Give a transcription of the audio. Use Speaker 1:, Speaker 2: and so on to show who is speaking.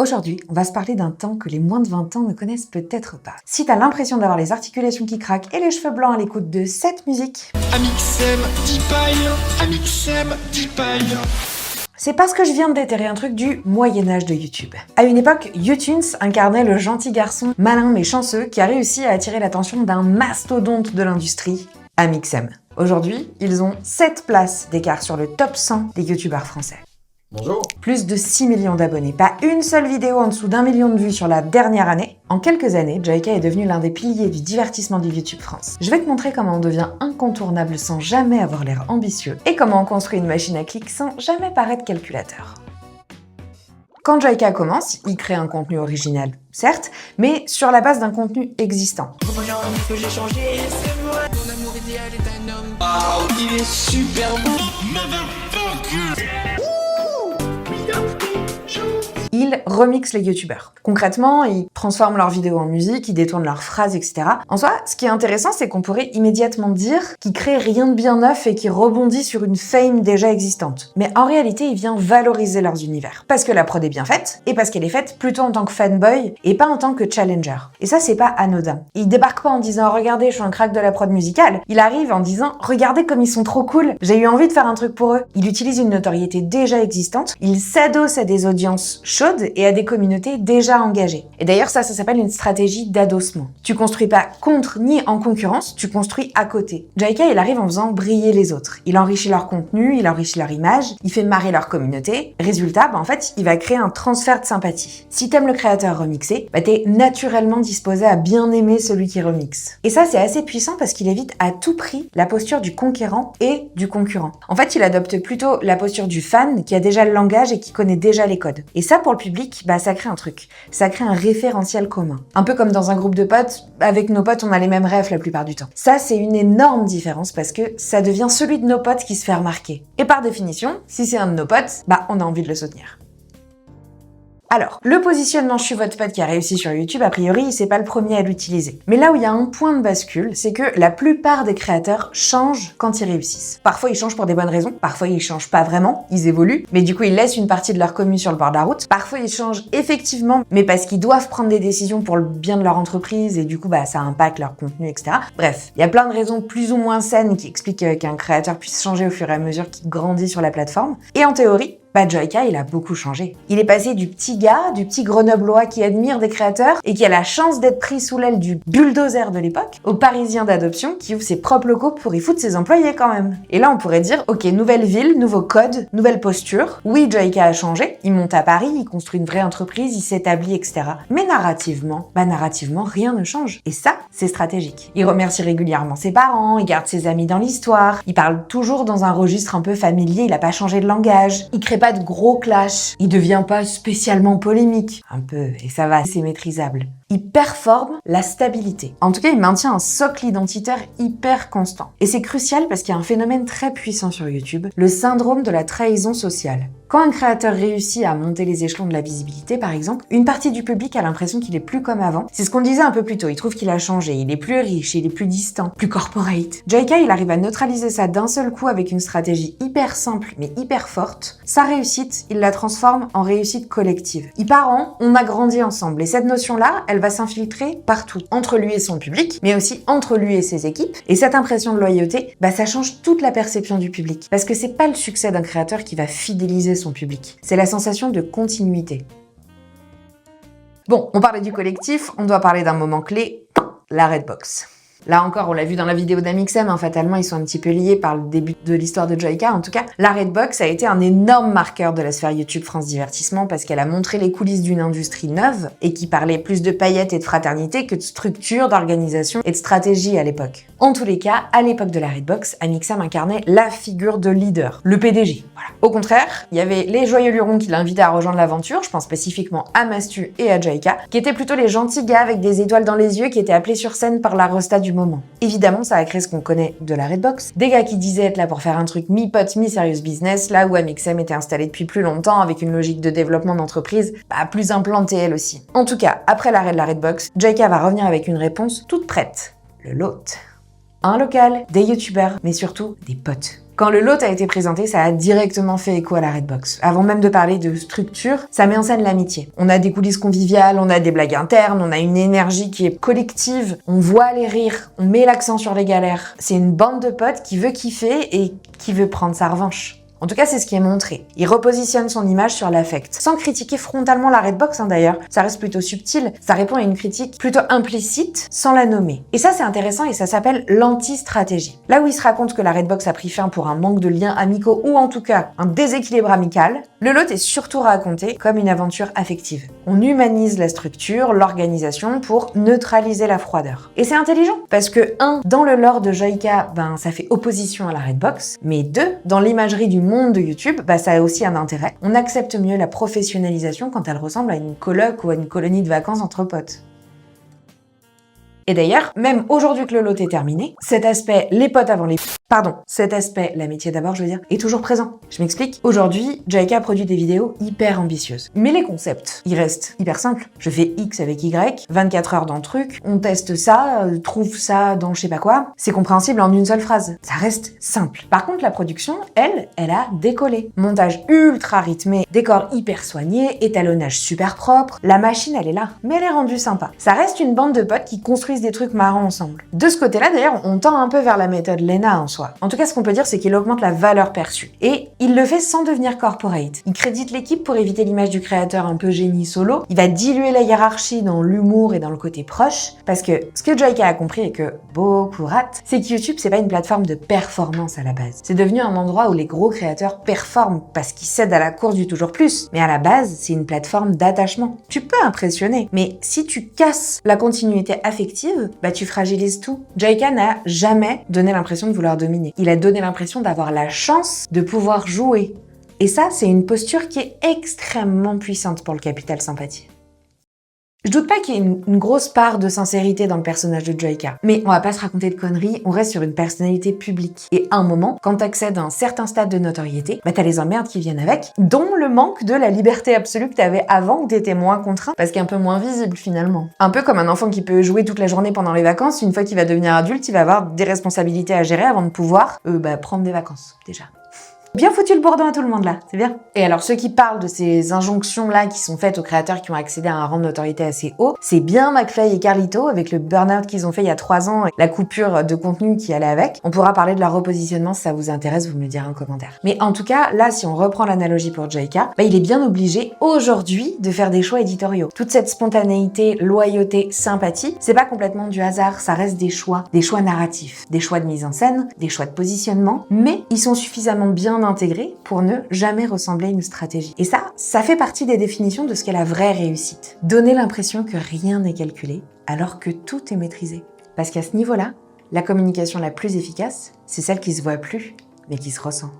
Speaker 1: Aujourd'hui, on va se parler d'un temps que les moins de 20 ans ne connaissent peut-être pas. Si t'as l'impression d'avoir les articulations qui craquent et les cheveux blancs à l'écoute de cette musique,
Speaker 2: Amixem, Deepaille.
Speaker 1: c'est parce que je viens de déterrer un truc du Moyen-Âge de YouTube. À une époque, YouTunes incarnait le gentil garçon malin mais chanceux qui a réussi à attirer l'attention d'un mastodonte de l'industrie, Amixem. Aujourd'hui, ils ont 7 places d'écart sur le top 100 des youtubeurs français.
Speaker 2: Bonjour.
Speaker 1: Plus de 6 millions d'abonnés, pas une seule vidéo en dessous d'1 million de vues sur la dernière année. En quelques années, Joyka est devenu l'un des piliers du divertissement du YouTube France. Je vais te montrer comment on devient incontournable sans jamais avoir l'air ambitieux et comment on construit une machine à clics sans jamais paraître calculateur. Quand Joyka commence, il crée un contenu original, certes, mais sur la base d'un contenu existant.
Speaker 2: Waouh, il est super beau.
Speaker 1: Ils remixent les youtubeurs. Concrètement, ils transforment leurs vidéos en musique, ils détournent leurs phrases, etc. En soi, ce qui est intéressant, c'est qu'on pourrait immédiatement dire qu'ils créent rien de bien neuf et qu'ils rebondissent sur une fame déjà existante. Mais en réalité, il vient valoriser leurs univers. Parce que la prod est bien faite, et parce qu'elle est faite plutôt en tant que fanboy, et pas en tant que challenger. Et ça, c'est pas anodin. Il débarque pas en disant « Regardez, je suis un crack de la prod musicale ». Il arrive en disant « Regardez comme ils sont trop cool, j'ai eu envie de faire un truc pour eux ». Il utilise une notoriété déjà existante, il s'adosse à des audiences chaudes et à des communautés déjà engagées. Et d'ailleurs, ça s'appelle une stratégie d'adossement. Tu construis pas contre ni en concurrence, tu construis à côté. Joyka, il arrive en faisant briller les autres. Il enrichit leur contenu, il enrichit leur image, il fait marrer leur communauté. Résultat, en fait, il va créer un transfert de sympathie. Si t'aimes le créateur remixé, t'es naturellement disposé à bien aimer celui qui remixe. Et ça, c'est assez puissant parce qu'il évite à tout prix la posture du conquérant et du concurrent. En fait, il adopte plutôt la posture du fan qui a déjà le langage et qui connaît déjà les codes. Et ça, pour le public, ça crée un truc. Ça crée un référentiel commun. Un peu comme dans un groupe de potes, avec nos potes, on a les mêmes rêves la plupart du temps. Ça, c'est une énorme différence parce que ça devient celui de nos potes qui se fait remarquer. Et par définition, si c'est un de nos potes, on a envie de le soutenir. Alors, le positionnement « Je suis votre pote » qui a réussi sur YouTube, a priori, c'est pas le premier à l'utiliser. Mais là où il y a un point de bascule, c'est que la plupart des créateurs changent quand ils réussissent. Parfois, ils changent pour des bonnes raisons, parfois ils changent pas vraiment, ils évoluent, mais du coup, ils laissent une partie de leur commu sur le bord de la route. Parfois, ils changent effectivement, mais parce qu'ils doivent prendre des décisions pour le bien de leur entreprise et du coup, ça impacte leur contenu, etc. Bref, il y a plein de raisons plus ou moins saines qui expliquent qu'un créateur puisse changer au fur et à mesure qu'il grandit sur la plateforme. Et en théorie, Joyka, il a beaucoup changé. Il est passé du petit gars, du petit grenoblois qui admire des créateurs et qui a la chance d'être pris sous l'aile du bulldozer de l'époque, au parisien d'adoption qui ouvre ses propres locaux pour y foutre ses employés quand même. Et là, on pourrait dire, ok, nouvelle ville, nouveau code, nouvelle posture. Oui, Joyka a changé. Il monte à Paris, il construit une vraie entreprise, il s'établit, etc. Mais narrativement, rien ne change. Et ça, c'est stratégique. Il remercie régulièrement ses parents, il garde ses amis dans l'histoire, il parle toujours dans un registre un peu familier, il a pas changé de langage, il crée pas de gros clash, il devient pas spécialement polémique, un peu, et ça va, c'est maîtrisable. Il performe la stabilité. En tout cas, il maintient un socle identitaire hyper constant. Et c'est crucial parce qu'il y a un phénomène très puissant sur YouTube, le syndrome de la trahison sociale. Quand un créateur réussit à monter les échelons de la visibilité, par exemple, une partie du public a l'impression qu'il est plus comme avant. C'est ce qu'on disait un peu plus tôt, il trouve qu'il a changé, il est plus riche, il est plus distant, plus corporate. Joyka, il arrive à neutraliser ça d'un seul coup avec une stratégie hyper simple mais hyper forte. Sa réussite, il la transforme en réussite collective. Il part en « on a grandi ensemble » et cette notion-là, elle va s'infiltrer partout, entre lui et son public, mais aussi entre lui et ses équipes. Et cette impression de loyauté, ça change toute la perception du public. Parce que c'est pas le succès d'un créateur qui va fidéliser son public, c'est la sensation de continuité. Bon, on parlait du collectif, on doit parler d'un moment clé, la Redbox. Là encore, on l'a vu dans la vidéo d'Amixem, fatalement, ils sont un petit peu liés par le début de l'histoire de Joyka. En tout cas, la Redbox a été un énorme marqueur de la sphère YouTube France Divertissement parce qu'elle a montré les coulisses d'une industrie neuve et qui parlait plus de paillettes et de fraternité que de structure, d'organisation et de stratégie à l'époque. En tous les cas, à l'époque de la Redbox, Amixem incarnait la figure de leader, le PDG. Voilà. Au contraire, il y avait les joyeux lurons qui l'invitaient à rejoindre l'aventure, je pense spécifiquement à Mastu et à Joyka, qui étaient plutôt les gentils gars avec des étoiles dans les yeux qui étaient appelés sur scène par la rosta du moment. Évidemment, ça a créé ce qu'on connaît de la Redbox. Des gars qui disaient être là pour faire un truc mi-pote, mi-serious business, là où Amixem était installée depuis plus longtemps avec une logique de développement d'entreprise plus implantée elle aussi. En tout cas, après l'arrêt de la Redbox, Joyka va revenir avec une réponse toute prête. Le lot. Un local, des youtubeurs, mais surtout des potes. Quand le lot a été présenté, ça a directement fait écho à la Redbox. Avant même de parler de structure, ça met en scène l'amitié. On a des coulisses conviviales, on a des blagues internes, on a une énergie qui est collective, on voit les rires, on met l'accent sur les galères. C'est une bande de potes qui veut kiffer et qui veut prendre sa revanche. En tout cas, c'est ce qui est montré. Il repositionne son image sur l'affect. Sans critiquer frontalement la Redbox d'ailleurs, ça reste plutôt subtil, ça répond à une critique plutôt implicite, sans la nommer. Et ça, c'est intéressant et ça s'appelle l'anti-stratégie. Là où il se raconte que la Redbox a pris fin pour un manque de liens amicaux ou en tout cas un déséquilibre amical, le lot est surtout raconté comme une aventure affective. On humanise la structure, l'organisation pour neutraliser la froideur. Et c'est intelligent, parce que 1, dans le lore de Joyka, ça fait opposition à la Redbox, mais 2, dans l'imagerie du monde de YouTube, ça a aussi un intérêt. On accepte mieux la professionnalisation quand elle ressemble à une coloc ou à une colonie de vacances entre potes. Et d'ailleurs, même aujourd'hui que le lot est terminé, cet aspect les potes avant les... cet aspect l'amitié d'abord, je veux dire, est toujours présent. Je m'explique. Aujourd'hui, Joyka produit des vidéos hyper ambitieuses. Mais les concepts, ils restent hyper simples. Je fais X avec Y, 24 heures dans le truc, on teste ça, trouve ça dans je sais pas quoi. C'est compréhensible en une seule phrase. Ça reste simple. Par contre, la production, elle a décollé. Montage ultra rythmé, décor hyper soigné, étalonnage super propre. La machine, elle est là, mais elle est rendue sympa. Ça reste une bande de potes qui construisent des trucs marrants ensemble. De ce côté-là, d'ailleurs, on tend un peu vers la méthode Lena en soi. En tout cas, ce qu'on peut dire, c'est qu'il augmente la valeur perçue. Et il le fait sans devenir corporate. Il crédite l'équipe pour éviter l'image du créateur un peu génie solo. Il va diluer la hiérarchie dans l'humour et dans le côté proche. Parce que ce que Joyka a compris et que beaucoup ratent, c'est que YouTube, c'est pas une plateforme de performance à la base. C'est devenu un endroit où les gros créateurs performent parce qu'ils cèdent à la course du toujours plus. Mais à la base, c'est une plateforme d'attachement. Tu peux impressionner, mais si tu casses la continuité affective, tu fragilises tout. Joyka n'a jamais donné l'impression de vouloir dominer. Il a donné l'impression d'avoir la chance de pouvoir jouer. Et ça, c'est une posture qui est extrêmement puissante pour le capital sympathie. Je doute pas qu'il y ait une grosse part de sincérité dans le personnage de Joyka. Mais on va pas se raconter de conneries, on reste sur une personnalité publique. Et à un moment, quand t'accèdes à un certain stade de notoriété, t'as les emmerdes qui viennent avec, dont le manque de la liberté absolue que t'avais avant, où t'étais moins contraint, parce qu'il est un peu moins visible finalement. Un peu comme un enfant qui peut jouer toute la journée pendant les vacances, une fois qu'il va devenir adulte, il va avoir des responsabilités à gérer avant de pouvoir prendre des vacances, déjà. Bien foutu le bourdon à tout le monde là, c'est bien. Et alors ceux qui parlent de ces injonctions là qui sont faites aux créateurs qui ont accédé à un rang de notoriété assez haut, c'est bien McFly et Carlito avec le burn-out qu'ils ont fait il y a 3 ans et la coupure de contenu qui allait avec. On pourra parler de leur repositionnement si ça vous intéresse, vous me le direz en commentaire. Mais en tout cas, là si on reprend l'analogie pour Joyka, il est bien obligé aujourd'hui de faire des choix éditoriaux. Toute cette spontanéité, loyauté, sympathie, c'est pas complètement du hasard, ça reste des choix narratifs, des choix de mise en scène, des choix de positionnement, mais ils sont suffisamment bien intégrés pour ne jamais ressembler à une stratégie. Et ça fait partie des définitions de ce qu'est la vraie réussite. Donner l'impression que rien n'est calculé, alors que tout est maîtrisé. Parce qu'à ce niveau-là, la communication la plus efficace, c'est celle qui se voit plus, mais qui se ressent.